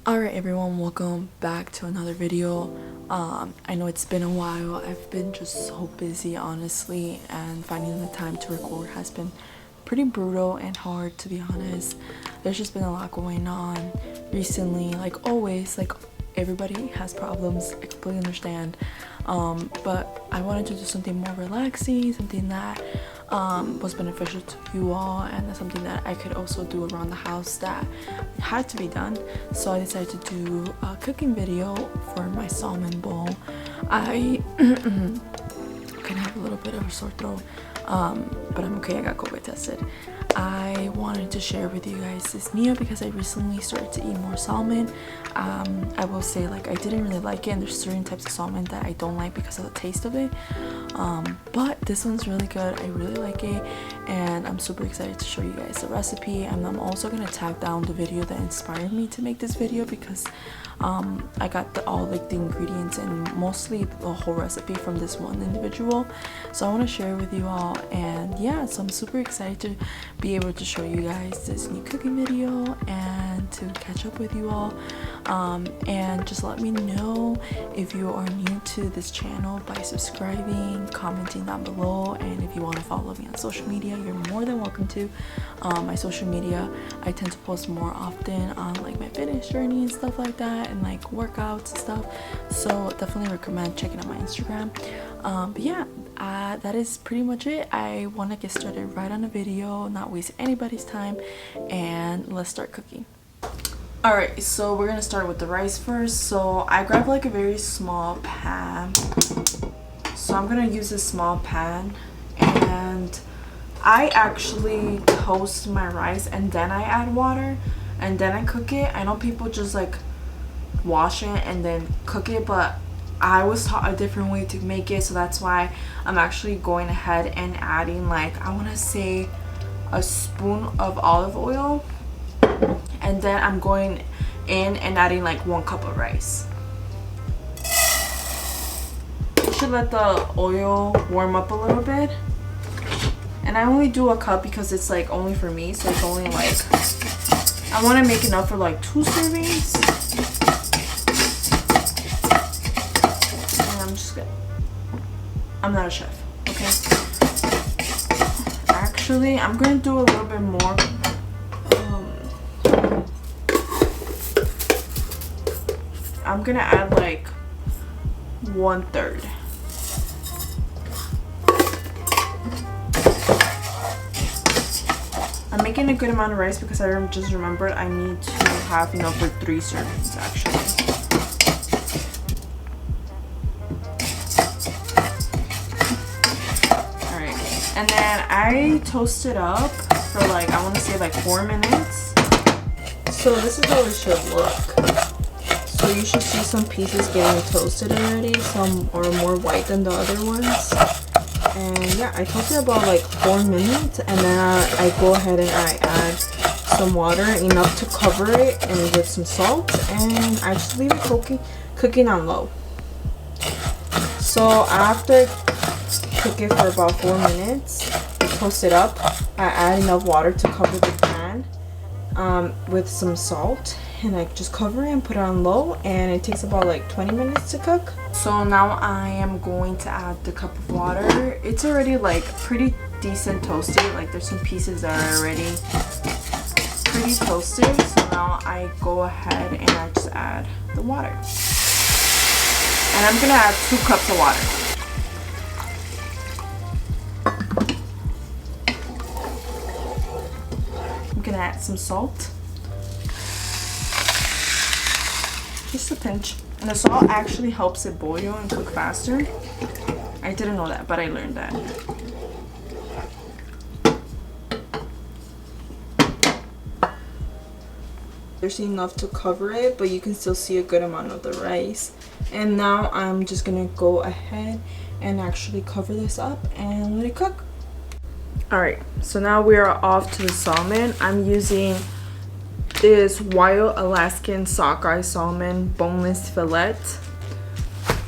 Alright everyone, welcome back to another video. I know it's been a while. I've been just so busy honestly, and finding the time to record has been pretty brutal and hard, to be honest. There's just been a lot going on recently, like always. Like everybody has problems, I completely understand, but I wanted to do something more relaxing, something that was beneficial to you all, and that's something that I could also do around the house that had to be done. So I decided to do a cooking video for my salmon bowl. I kind of have a little bit of a sore throat, but I'm okay. I got COVID tested. I wanted to share with you guys this meal because I recently started to eat more salmon. I will say, like, I didn't really like it, and there's certain types of salmon that I don't like because of the taste of it, but this one's really good. I really like it, and I'm super excited to show you guys the recipe. And I'm also gonna tag down the video that inspired me to make this video because I got all the ingredients and mostly the whole recipe from this one individual, so I want to share it with you all. And yeah, so I'm super excited to be able to show you guys this new cooking video and to catch up with you all, and just let me know if you are new to this channel by subscribing, commenting down below, and if you want to follow me on social media, you're more than welcome to. My social media, I tend to post more often on like my fitness journey and stuff like that, and like workouts and stuff, so definitely recommend checking out my Instagram. But yeah, that is pretty much it. I want to get started right on the video, not waste anybody's time, and let's start cooking. Alright, so we're gonna start with the rice first. So I grabbed like a very small pan, so I'm gonna use a small pan, and I actually toast my rice and then I add water and then I cook it. I know people just like wash it and then cook it, but I was taught a different way to make it, so that's why I'm actually going ahead and adding, like, I want to say a spoon of olive oil, and then I'm going in and adding like 1 cup of rice. You should let the oil warm up a little bit, and I only do a cup because it's like only for me, so it's only like, I want to make enough for like 2 servings. I'm not a chef, okay? Actually, I'm gonna do a little bit more. I'm gonna add like 1/3. I'm making a good amount of rice because I just remembered I need to have enough for 3 servings actually. And then I toast it up for like, I want to say like 4 minutes. So this is how it should look. So you should see some pieces getting toasted already. Some are more white than the other ones. And yeah, I toasted about like 4 minutes, and then I go ahead and I add some water, enough to cover it, and with some salt, and I just leave it cooking on low. So after cook it for about 4 minutes, I toast it up. I add enough water to cover the pan with some salt, and I just cover it and put it on low, and it takes about like 20 minutes to cook. So now I am going to add the cup of water. It's already like pretty decent toasted, like there's some pieces that are already pretty toasted. So now I go ahead and I just add the water, and I'm gonna add 2 cups of water. Gonna add some salt, just a pinch, and the salt actually helps it boil and cook faster. I didn't know that, but I learned that. There's enough to cover it, but you can still see a good amount of the rice. And now I'm just gonna go ahead and actually cover this up and let it cook. Alright, so now we are off to the salmon. I'm using this wild Alaskan sockeye salmon boneless fillet.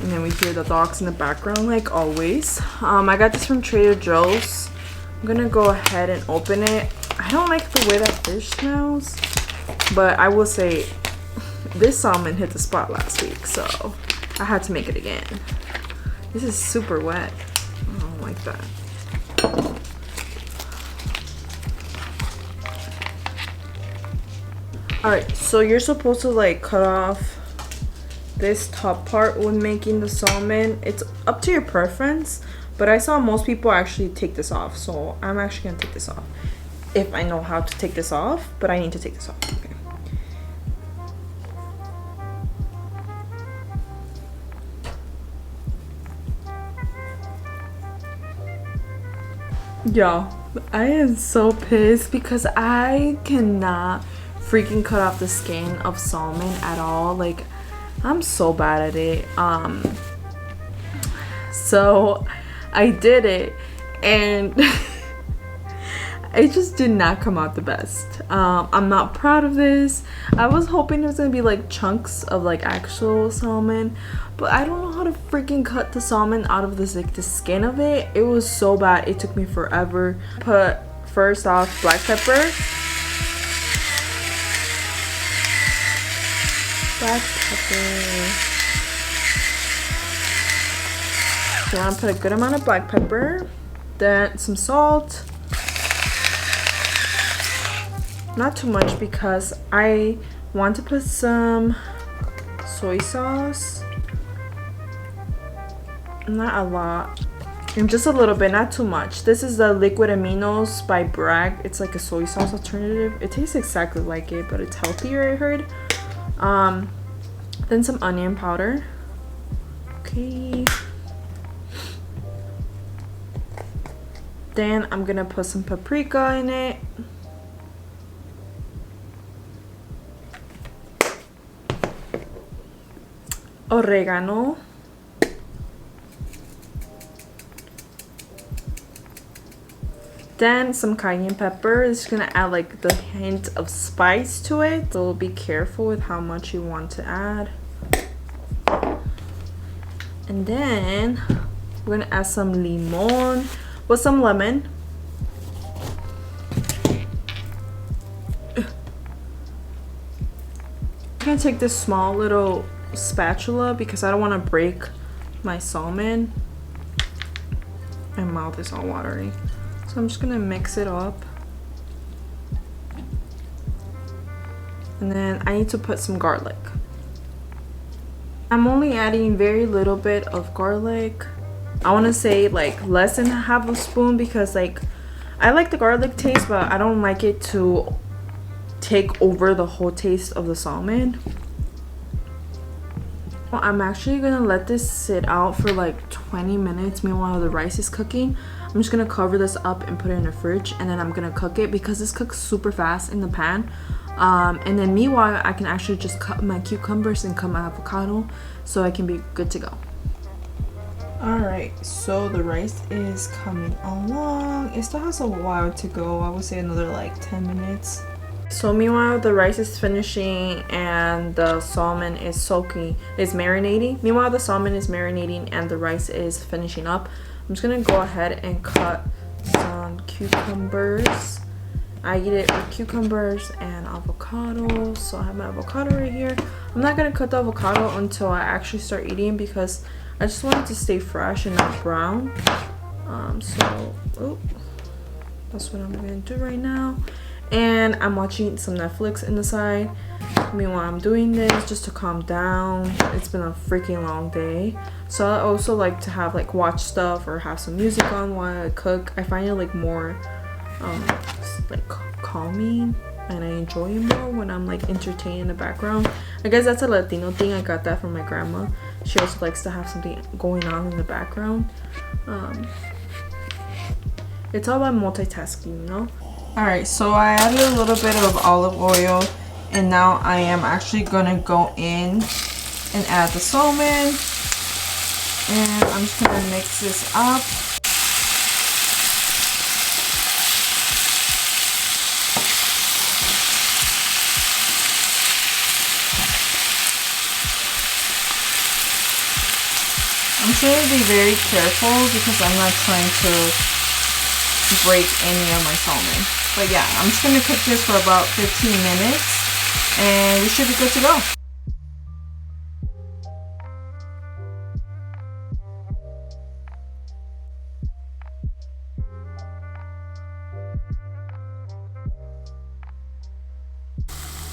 And then we hear the dogs in the background like always. I got this from Trader Joe's. I'm gonna go ahead and open it. I don't like the way that fish smells, but I will say this salmon hit the spot last week, so I had to make it again. This is super wet. I don't like that. Alright, so you're supposed to like cut off this top part when making the salmon. It's up to your preference, but I saw most people actually take this off, so I'm actually gonna take this off. If I know how to take this off, but I need to take this off. Okay. Yo, I am so pissed because I cannot freaking cut off the skin of salmon at all. Like, I'm so bad at it. So I did it, and it just did not come out the best. I'm not proud of this. I was hoping it was gonna be like chunks of like actual salmon, but I don't know how to freaking cut the salmon out of this, like the skin of it. It was so bad. It took me forever. Put first off black pepper. Black pepper. So I'm gonna put a good amount of black pepper, then some salt. Not too much because I want to put some soy sauce. Not a lot. And just a little bit, not too much. This is the Liquid Aminos by Bragg. It's like a soy sauce alternative. It tastes exactly like it, but it's healthier, I heard. Then some onion powder. Okay. Then I'm gonna put some paprika in it. Oregano. Then some cayenne pepper. It's gonna add like the hint of spice to it, so be careful with how much you want to add. And then we're gonna add some limon with some lemon. I'm gonna take this small little spatula because I don't want to break my salmon. My mouth is all watery, so I'm just gonna mix it up, and then I need to put some garlic. I'm only adding very little bit of garlic. I want to say like less than half a spoon because like I like the garlic taste, but I don't like it to take over the whole taste of the salmon. I'm actually gonna let this sit out for like 20 minutes meanwhile the rice is cooking. I'm just gonna cover this up and put it in the fridge, and then I'm gonna cook it because this cooks super fast in the pan. And then meanwhile I can actually just cut my cucumbers and cut my avocado so I can be good to go. Alright, so the rice is coming along. It still has a while to go. I would say another like 10 minutes. So meanwhile the rice is finishing and the salmon is marinating. Meanwhile the salmon is marinating and the rice is finishing up. I'm just gonna go ahead and cut some cucumbers. I eat it with cucumbers and avocado, so I have my avocado right here. I'm not gonna cut the avocado until I actually start eating because I just want it to stay fresh and not brown. That's what I'm gonna do right now. And I'm watching some Netflix in the side. Meanwhile I'm doing this just to calm down. It's been a freaking long day, so I also like to have like watch stuff or have some music on while I cook. I find it like more like calming, and I enjoy it more when I'm like entertained in the background. I guess that's a Latino thing. I got that from my grandma. She also likes to have something going on in the background. It's all about multitasking, you know. Alright, so I added a little bit of olive oil, and now I am actually gonna go in and add the salmon, and I'm just gonna mix this up. I'm trying to be very careful because I'm not trying to break any of my salmon. But yeah, I'm just gonna cook this for about 15 minutes and we should be good to go.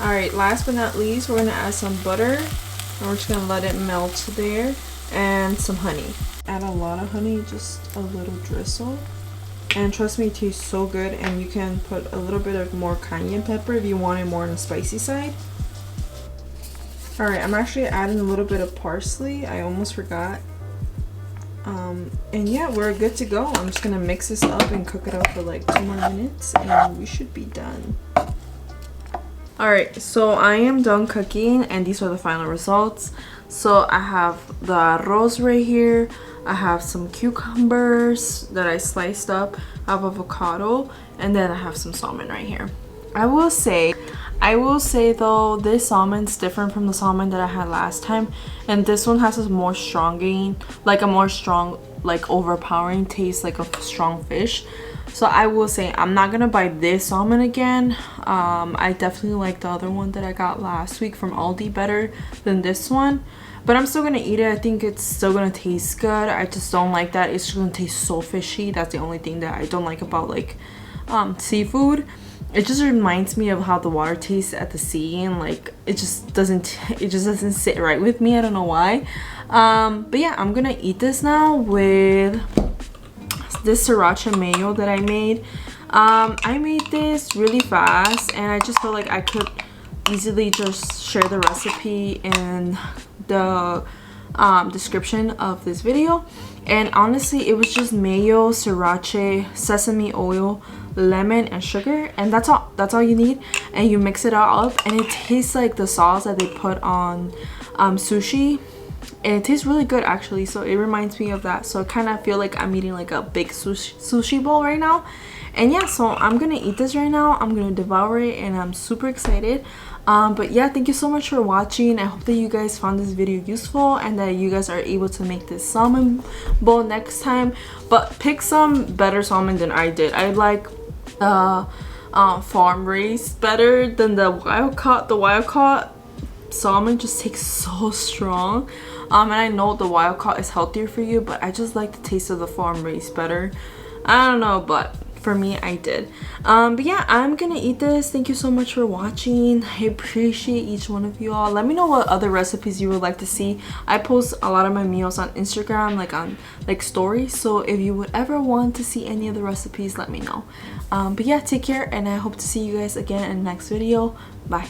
Alright, last but not least, we're gonna add some butter. And we're just gonna let it melt there. And some honey. Add a lot of honey, just a little drizzle. And trust me, it tastes so good. And you can put a little bit of more cayenne pepper if you want it more on the spicy side. Alright, I'm actually adding a little bit of parsley. I almost forgot. And yeah, we're good to go. I'm just gonna mix this up and cook it up for like 2 more minutes and we should be done. Alright, so I am done cooking and these are the final results. So I have the arroz right here. I have some cucumbers that I sliced up. I have avocado and then I have some salmon right here. I will say though, this salmon's different from the salmon that I had last time, and this one has a more strong, like overpowering taste, like a strong fish. So I will say I'm not gonna buy this salmon again. I definitely like the other one that I got last week from Aldi better than this one, but I'm still gonna eat it. I think it's still gonna taste good. I just don't like that it's just gonna taste so fishy. That's the only thing that I don't like about like seafood. It just reminds me of how the water tastes at the sea, and like it just doesn't sit right with me. I don't know why. But yeah, I'm gonna eat this now with this sriracha mayo that I made. I made this really fast and I just felt like I could easily just share the recipe in the description of this video. And honestly, it was just mayo, sriracha, sesame oil, lemon, and sugar, and that's all you need. And you mix it all up and it tastes like the sauce that they put on sushi, and it tastes really good actually. So it reminds me of that. So I kind of feel like I'm eating like a big sushi bowl right now. And yeah, so I'm gonna eat this right now. I'm gonna devour it and I'm super excited. But yeah, thank you so much for watching. I hope that you guys found this video useful and that you guys are able to make this salmon bowl next time. But pick some better salmon than I did. I like farm raised better than the wild caught. The wild caught salmon just tastes so strong. And I know the wild caught is healthier for you, but I just like the taste of the farm raised better. I don't know, but for me, I did. But yeah, I'm gonna eat this. Thank you so much for watching. I appreciate each one of you all. Let me know what other recipes you would like to see. I post a lot of my meals on Instagram, like on stories, so if you would ever want to see any of the recipes, let me know. But yeah, take care and I hope to see you guys again in the next video. Bye.